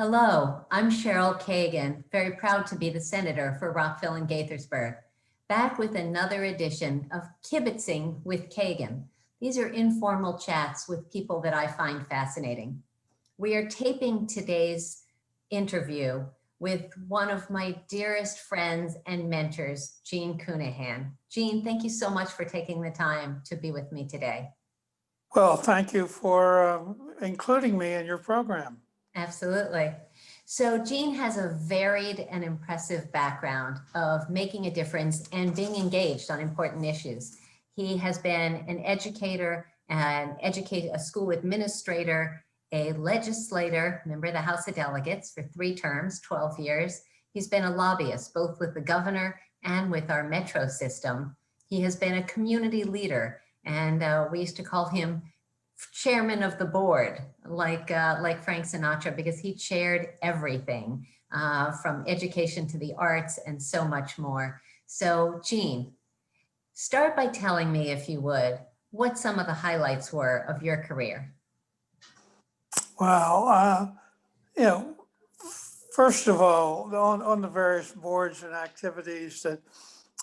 Hello, I'm Cheryl Kagan, very proud to be the senator for Rockville and Gaithersburg, back with another edition of Kibbitzing with Kagan. These are informal chats with people that I find fascinating. We are taping today's interview with one of my dearest friends and mentors, Gene Counihan. Gene, thank you so much for taking the time to be with me today. Well, thank you for including me in your program. Absolutely. So Gene has a varied and impressive background of making a difference and being engaged on important issues. He has been an educator, a school administrator, a legislator, member of the House of Delegates for 3 terms, 12 years. He's been a lobbyist, both with the governor and with our metro system. He has been a community leader, and we used to call him chairman of the board, like Frank Sinatra, because he chaired everything from education to the arts and so much more. So Gene, start by telling me, if you would, what some of the highlights were of your career. Well, first of all, on the various boards and activities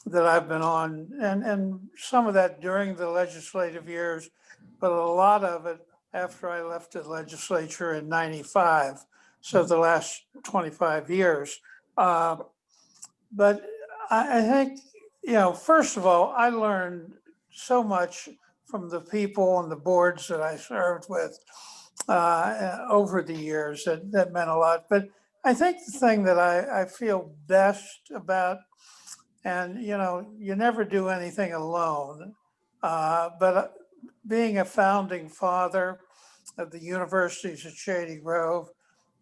that I've been on, and some of that during the legislative years, but a lot of it after I left the legislature in '95, so the last 25 years. But I think, first of all, I learned so much from the people and the boards that I served with over the years that meant a lot. But I think the thing that I feel best about, and you never do anything alone, but being a founding father of the universities at Shady Grove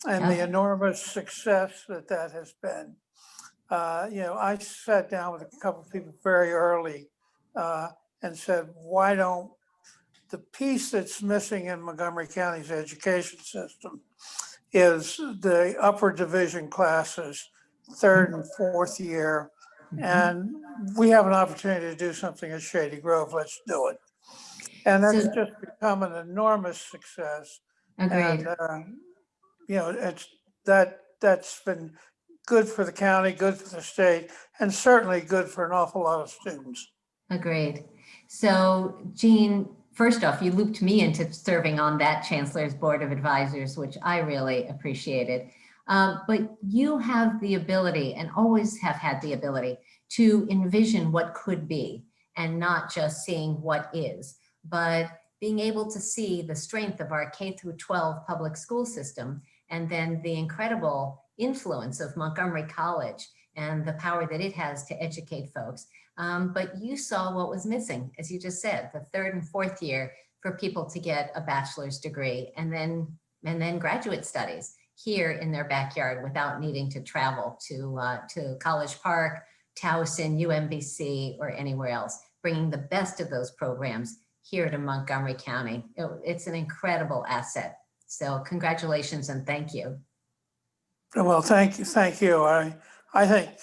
and the enormous success that has been. I sat down with a couple of people very early and said, why don't the piece that's missing in Montgomery County's education system is the upper division classes, 3rd and 4th year. And we have an opportunity to do something at Shady Grove. Let's do it. And that's just become an enormous success. Agreed. And, that's been good for the county, good for the state, and certainly good for an awful lot of students. Agreed. So Gene, first off, you looped me into serving on that Chancellor's Board of Advisors, which I really appreciated. But you have the ability, and always have had the ability, to envision what could be and not just seeing what is, but being able to see the strength of our K through 12 public school system, and then the incredible influence of Montgomery College and the power that it has to educate folks. But you saw what was missing, as you just said, the 3rd and 4th year for people to get a bachelor's degree and then graduate studies here in their backyard without needing to travel to College Park, Towson, UMBC, or anywhere else, bringing the best of those programs here to Montgomery County. It's an incredible asset. So congratulations and thank you. Well, thank you. I think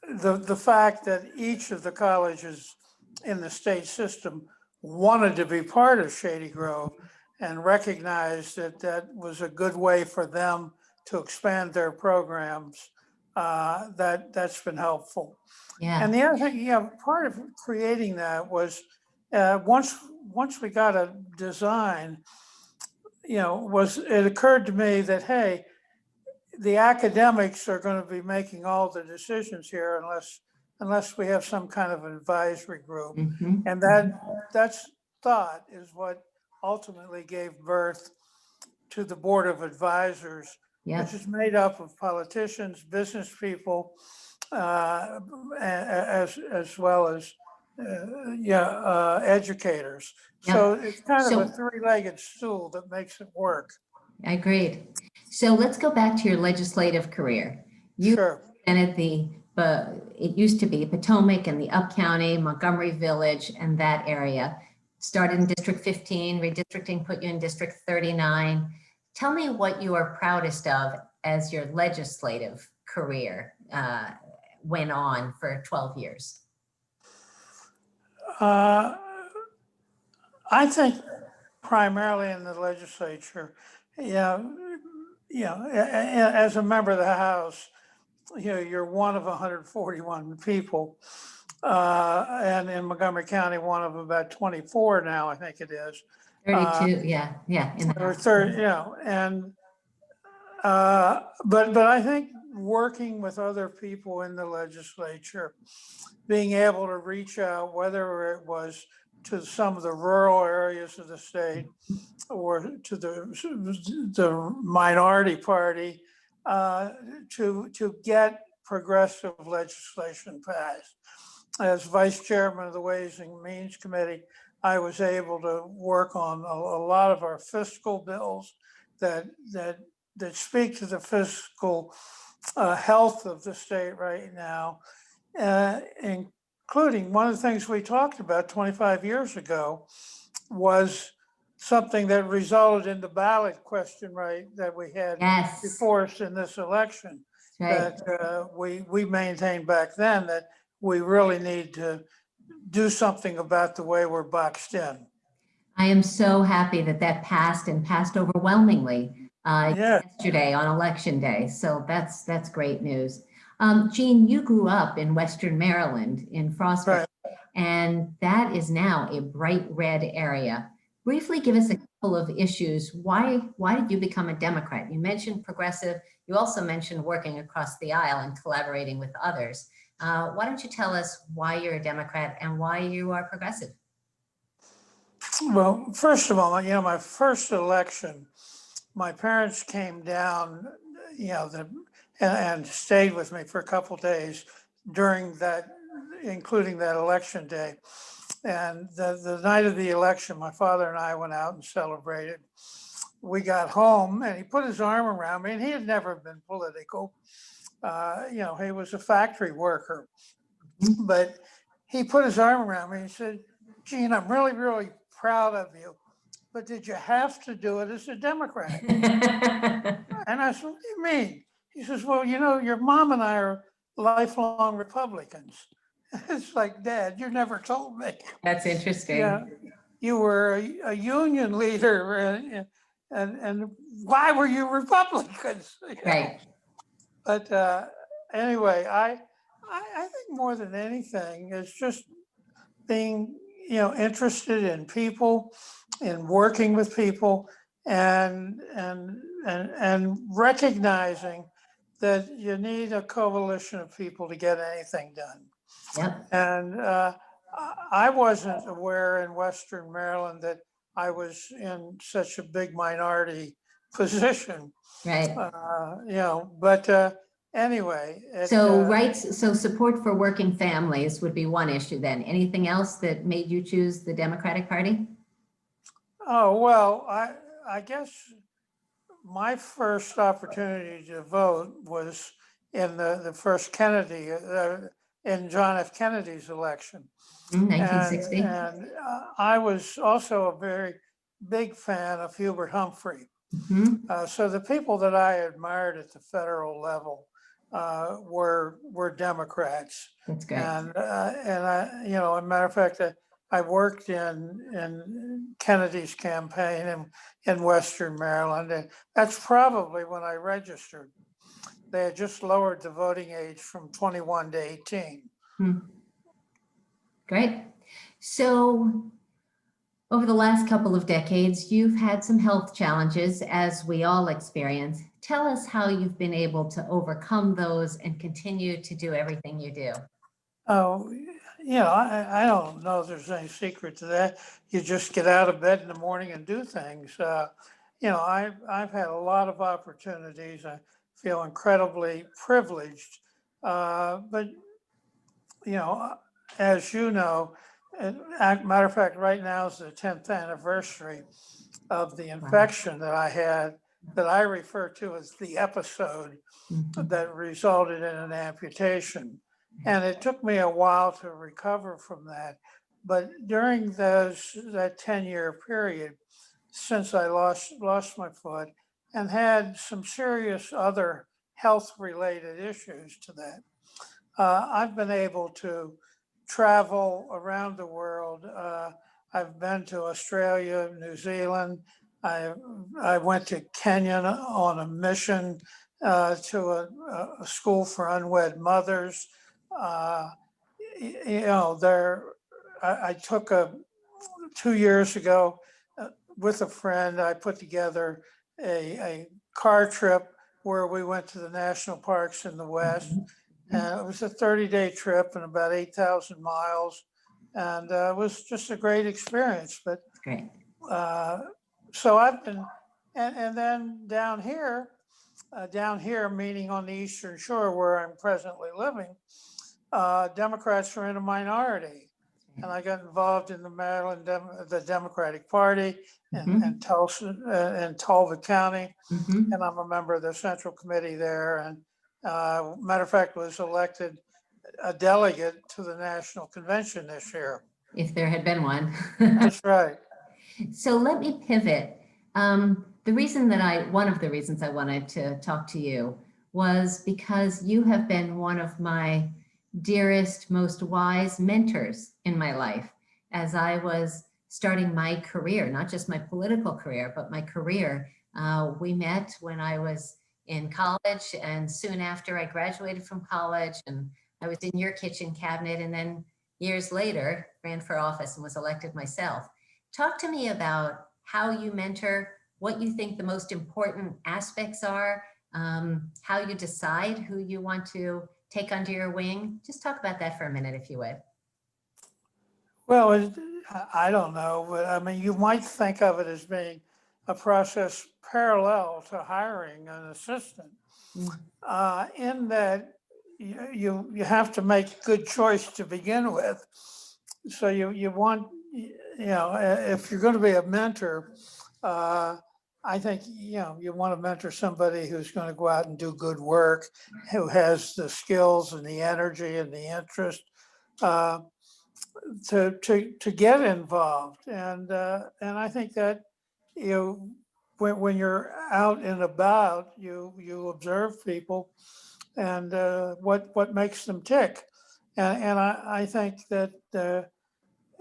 the fact that each of the colleges in the state system wanted to be part of Shady Grove and recognized that that was a good way for them to expand their programs, that's been helpful. Yeah. And the other thing, part of creating that was once we got a design, it occurred to me that, hey, the academics are going to be making all the decisions here unless we have some kind of advisory group. And that's thought is what ultimately gave birth to the Board of Advisors, which is made up of politicians, business people, as well as educators. So it's kind of a 3-legged stool that makes it work. I agreed. So let's go back to your legislative career. You represented it used to be Potomac and the Up County, Montgomery Village, and that area. Started in District 15, redistricting put you in District 39. Tell me what you are proudest of as your legislative career went on for 12 years. I think primarily in the legislature, as a member of the House, you're one of 141 people. And in Montgomery County, one of about 24 now, I think it is. 32, yeah, in the Or House. third, and but I think working with other people in the legislature, being able to reach out, whether it was to some of the rural areas of the state or to the minority party, to get progressive legislation passed. As vice chairman of the Ways and Means Committee, I was able to work on a lot of our fiscal bills that speak to the fiscal health of the state right now, including one of the things we talked about 25 years ago was something that resulted in the ballot question, right, that we had Yes, before us in this election, right. that we maintained back then, that we really need to do something about the way we're boxed in. I am so happy that that passed and passed overwhelmingly Yeah, yesterday on election day. So that's great news. Gene, you grew up in Western Maryland in Frostburg, right. and that is now a bright red area. Briefly give us a couple of issues. Why did you become a Democrat? You mentioned progressive. You also mentioned working across the aisle and collaborating with others. Why don't you tell us why you're a Democrat and why you are progressive? Well, first of all, my first election, my parents came down, and stayed with me for a couple days during that, including that election day. And the night of the election, my father and I went out and celebrated. We got home and he put his arm around me, and he had never been political. He was a factory worker, but he put his arm around me and said, "Gene, I'm really, really proud of you, but did you have to do it as a Democrat?" And I said, "What do you mean?" He says, "Well, your mom and I are lifelong Republicans." It's like, "Dad, you never told me." That's interesting. Yeah, you were a union leader, and why were you Republicans? Right. But anyway, I think more than anything, it's just being interested in people, in working with people, and recognizing that you need a coalition of people to get anything done. Yep. And I wasn't aware in Western Maryland that I was in such a big minority position, Right. but anyway. So support for working families would be one issue then. Anything else that made you choose the Democratic Party? Oh, well, I guess my first opportunity to vote was in the first Kennedy, in John F. Kennedy's election. 1960. And I was also a very big fan of Hubert Humphrey. So the people that I admired at the federal level were Democrats. That's great. And I, as a matter of fact, I worked in Kennedy's campaign in Western Maryland, and that's probably when I registered. They had just lowered the voting age from 21 to 18. Great. So over the last couple of decades, you've had some health challenges, as we all experience. Tell us how you've been able to overcome those and continue to do everything you do. Oh, I don't know if there's any secret to that. You just get out of bed in the morning and do things. I've had a lot of opportunities. I feel incredibly privileged. But as you know, matter of fact, right now is the 10th anniversary of the infection that I had, that I refer to as the episode that resulted in an amputation. And it took me a while to recover from that. But during that 10-year period, since I lost my foot and had some serious other health-related issues to that, I've been able to travel around the world. I've been to Australia, New Zealand, I went to Kenya on a mission to a school for unwed mothers. You know, I took 2 years ago with a friend, I put together a car trip where we went to the national parks in the West. And it was a 30-day trip and about 8,000 miles. And it was just a great experience. But Great. so I've been, and then down here, meaning on the Eastern Shore where I'm presently living, Democrats are in a minority. And I got involved in the Maryland, the Democratic Party in Tulsa, in Talbot County. And I'm a member of the Central Committee there. And matter of fact, was elected a delegate to the National Convention this year. If there had been one. That's right. So let me pivot. One of the reasons I wanted to talk to you was because you have been one of my dearest, most wise mentors in my life as I was starting my career, not just my political career, but my career. We met when I was in college, and soon after I graduated from college, and I was in your kitchen cabinet, and then years later ran for office and was elected myself. Talk to me about how you mentor, what you think the most important aspects are, how you decide who you want to take under your wing. Just talk about that for a minute, if you would. Well, I don't know, but I mean, you might think of it as being a process parallel to hiring an assistant, in that you have to make good choice to begin with. So you want, you know, if you're going to be a mentor, I think, you know, you want to mentor somebody who's going to go out and do good work, who has the skills and the energy and the interest to get involved. And I think that, you know, when you're out and about, you observe people and what makes them tick. And I think that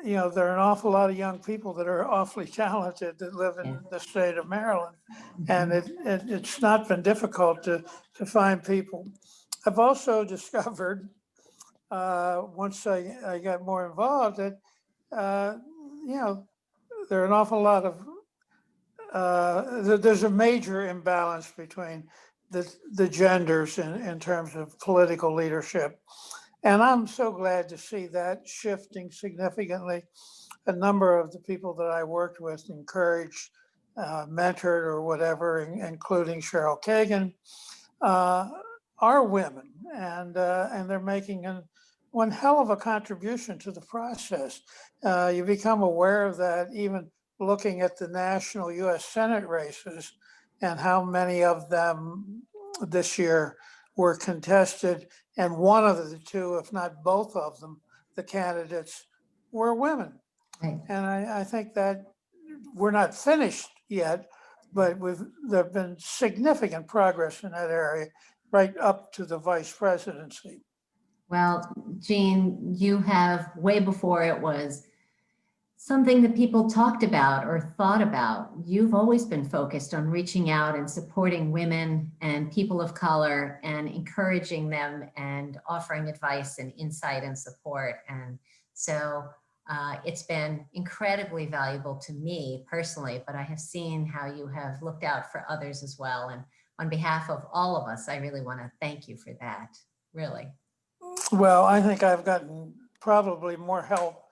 you know, there are an awful lot of young people that are awfully talented that live in the state of Maryland. And it's not been difficult to find people. I've also discovered, once I got more involved, that, you know, there are an awful lot of, there's a major imbalance between the genders in terms of political leadership. And I'm so glad to see that shifting significantly. A number of the people that I worked with, encouraged, mentored or whatever, including Cheryl Kagan, are women, and they're making one hell of a contribution to the process. You become aware of that even looking at the national US Senate races and how many of them this year were contested, and one of the two, if not both of them, the candidates were women. Right. And I think that we're not finished yet, but there have been significant progress in that area, right up to the vice presidency. Well, Gene, you have, way before it was something that people talked about or thought about, you've always been focused on reaching out and supporting women and people of color and encouraging them and offering advice and insight and support. And so it's been incredibly valuable to me personally, but I have seen how you have looked out for others as well. And on behalf of all of us, I really want to thank you for that, really. Well, I think I've gotten probably more help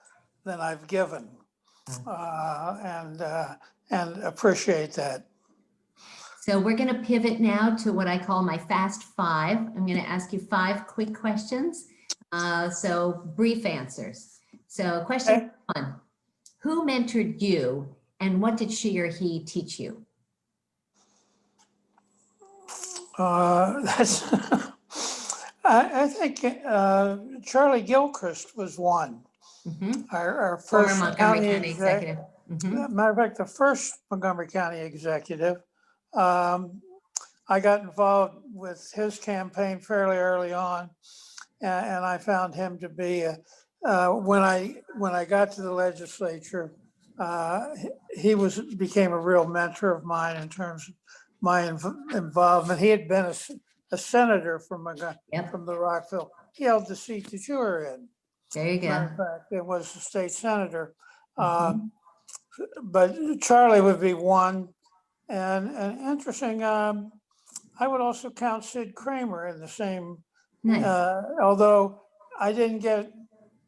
than I've given, and appreciate that. So we're going to pivot now to what I call my fast five. I'm going to ask you 5 quick questions. So brief answers. So question 1, who mentored you and what did she or he teach you? That's I think Charlie Gilchrist was one. Our first Former Montgomery county County executive. Matter of fact, the first Montgomery County executive. I got involved with his campaign fairly early on, and I found him to be when I got to the legislature, became a real mentor of mine in terms of my involvement. He had been a senator from Yep. the Rockville. He held the seat that you were in. There you Matter go. of fact, it was the state senator. Mhm. But Charlie would be one. And interesting, I would also count Sid Kramer in the same, Nice. although I didn't get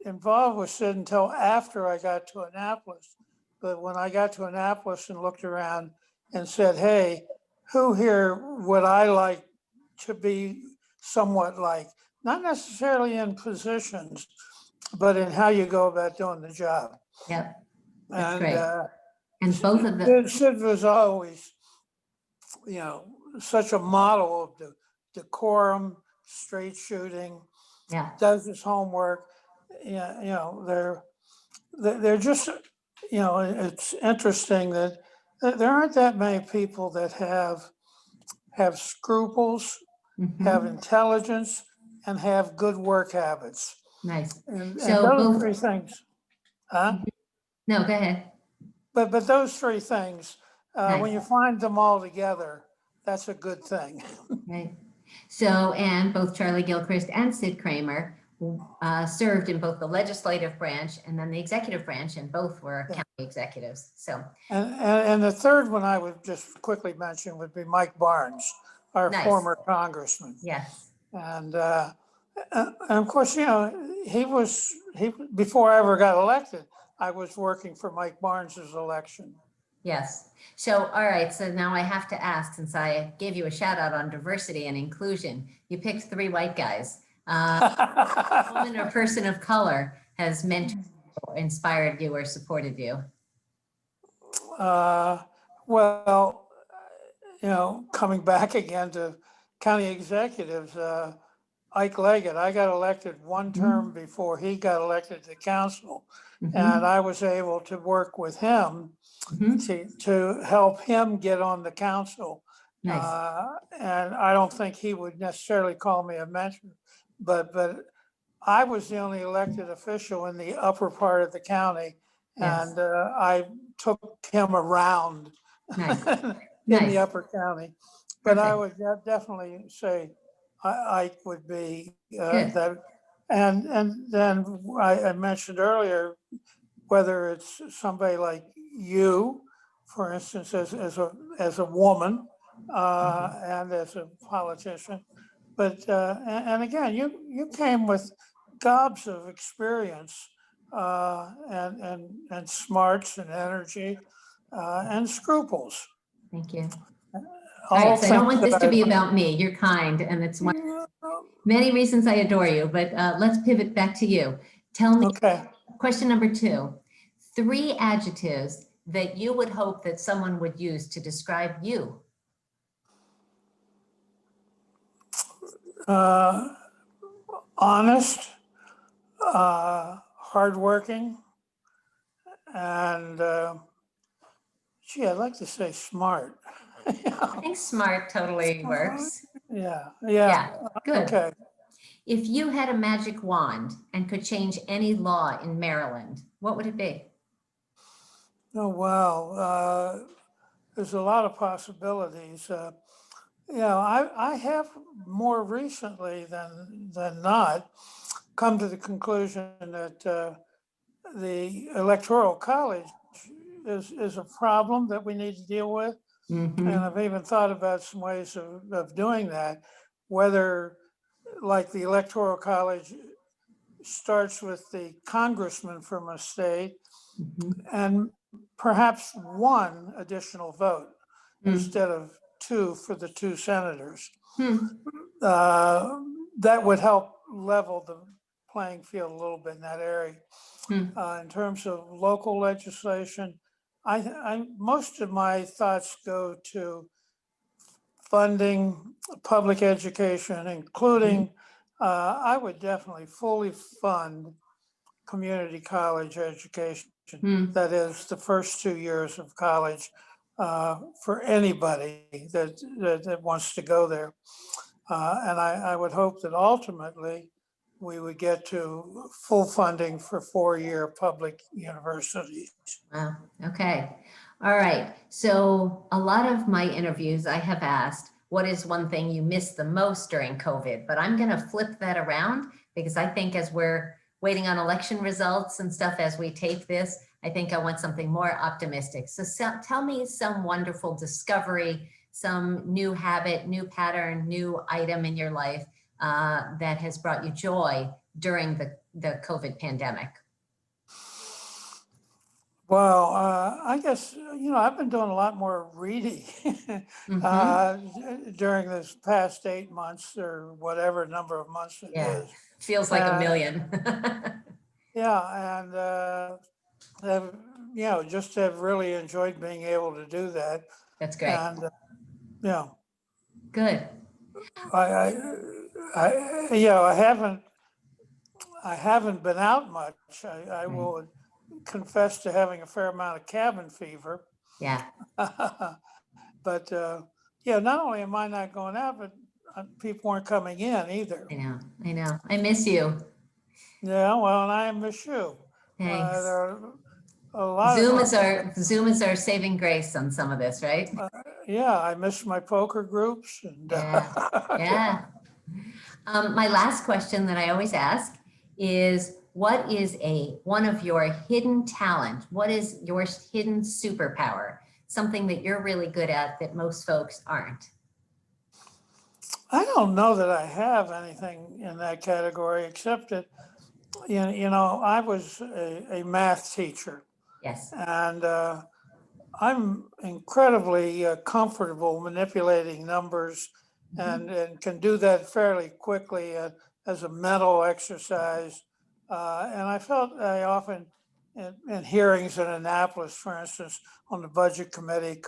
involved with Sid until after I got to Annapolis. But when I got to Annapolis and looked around and said, hey, who here would I like to be somewhat like? Not necessarily in positions, but in how you go about doing the job. Yep. That's And great. And both of the, Sid was always, such a model of decorum, straight shooting, yeah, does his homework. Yeah, they're just, it's interesting that there aren't that many people that have scruples, have mhm, intelligence, and have good work habits. nice. And So those both, three things, huh? mhm. No, go ahead. But those three things, when Nice, you find them all together, that's a good thing. right. So, and both Charlie Gilchrist and Sid Kramer served in both the legislative branch and then the executive branch, and both were Yeah. county executives. So, And the third one I would just quickly mention would be Mike Barnes, our nice. former congressman. Yes, And of course, before I ever got elected, I was working for Mike Barnes's election. yes. So, all right. So now I have to ask, since I gave you a shout out on diversity and inclusion, you picked three white guys. Woman or person of color has mentored or inspired you or supported you? Uh, Well, coming back again to county executives, Ike Leggett, I got elected one term before he got elected to council. And Mhm, I was able to work with him mhm. to help him get on the council. Nice. And I don't think he would necessarily call me a mentor, but I was the only elected official in the upper part of the county. Yes. And I took him around Nice. in the Nice. upper county. But I Perfect. would definitely say Ike would be Good. that. And then I mentioned earlier, whether it's somebody like you, for instance, as a woman and as a politician, but and again, you came with gobs of experience and smarts and energy and scruples. Thank you. All All right. So I don't things want that this to I. be about me. You're kind, and it's one many reasons I adore you. But let's pivot back to you. Tell me, Okay. question number two, three adjectives that you would hope that someone would use to describe you. Uh, Honest, hardworking, and gee, I'd like to say smart. I think smart totally works. Yeah, Yeah, yeah, good. okay. If you had a magic wand and could change any law in Maryland, what would it be? Oh, wow. There's a lot of possibilities. I have more recently than not come to the conclusion that the electoral college is a problem that we need to deal with. And Mm-hmm. I've even thought about some ways of doing that, whether like the electoral college starts with the congressman from a state Mm-hmm. and perhaps one additional vote instead of two for the two senators. Hmm. Uh, that would help level the playing field a little bit in that area. Hmm. In terms of local legislation, most of my thoughts go to funding public education, including, I would definitely fully fund community college education. Hmm. That is the first 2 years of college for anybody that wants to go there. And I would hope that ultimately we would get to full funding for 4-year public universities. Wow. Okay. All right. So a lot of my interviews, I have asked, what is one thing you missed the most during COVID? But I'm going to flip that around because I think as we're waiting on election results and stuff as we tape this, I think I want something more optimistic. So tell me some wonderful discovery, some new habit, new pattern, new item in your life that has brought you joy during the COVID pandemic. Well, I guess, I've been doing a lot more reading during this past 8 months or whatever number of months it Yeah. is. Feels like a million. Yeah, and just have really enjoyed being able to do that. That's great. And yeah, Good. I haven't been out much. I will confess to having a fair amount of cabin fever. Yeah. But not only am I not going out, but people aren't coming in either. I know. I miss you. Yeah, well, and I miss you. Thanks. There are a lot Zoom is our saving grace on some of this, right? Yeah, I miss my poker groups. And Yeah. My last question that I always ask is, what is one of your hidden talent? What is your hidden superpower? Something that you're really good at that most folks aren't. I don't know that I have anything in that category, except that, I was a math teacher. Yes. And I'm incredibly comfortable manipulating numbers and can do that fairly quickly as a mental exercise. And I felt I often, in hearings in Annapolis, for instance, on the budget committee,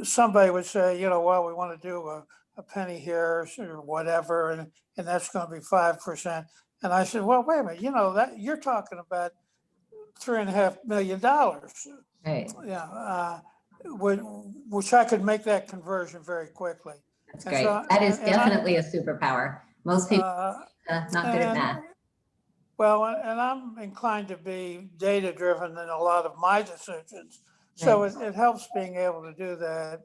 somebody would say, well, we want to do a penny here or whatever, and that's going to be 5%. And I said, well, wait a minute, that you're talking about $3.5 million. Right. Yeah, which I could make that conversion very quickly. That's great. That is definitely a superpower. Most people not good at math. Well, and I'm inclined to be data-driven in a lot of my decisions. So it helps being able to do that.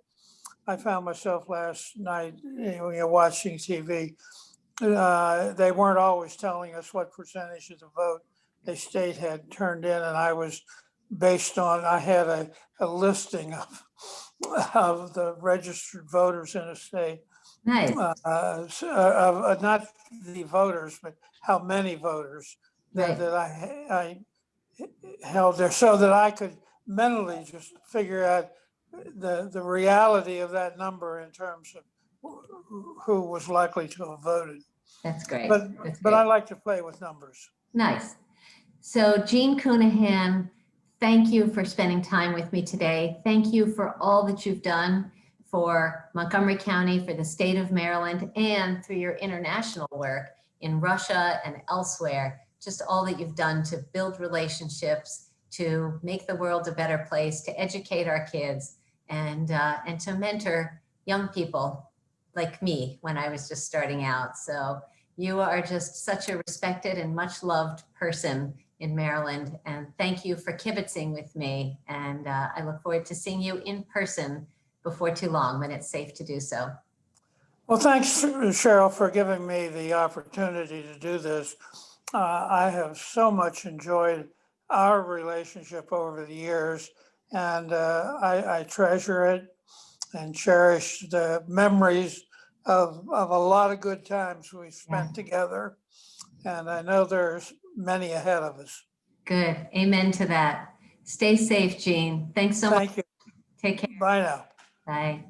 I found myself last night, watching TV. They weren't always telling us what percentage of the vote a state had turned in, and I was I had a listing of the registered voters in a state. Nice. Not the voters, but how many voters that I held there, so that I could mentally just figure out the reality of that number in terms of who was likely to have voted. That's great. But I like to play with numbers. Nice. So Gene Counihan, thank you for spending time with me today. Thank you for all that you've done for Montgomery County, for the state of Maryland, and through your international work in Russia and elsewhere. Just all that you've done to build relationships, to make the world a better place, to educate our kids, and to mentor young people like me when I was just starting out. So you are just such a respected and much loved person in Maryland. And thank you for kibitzing with me. And I look forward to seeing you in person before too long when it's safe to do so. Well, thanks, Cheryl, for giving me the opportunity to do this. I have so much enjoyed our relationship over the years, and I treasure it and cherish the memories of a lot of good times we've spent together. And I know there's many ahead of us. Good. Amen to that. Stay safe, Gene. Thanks so much. Thank you. Take care. Bye now. Bye.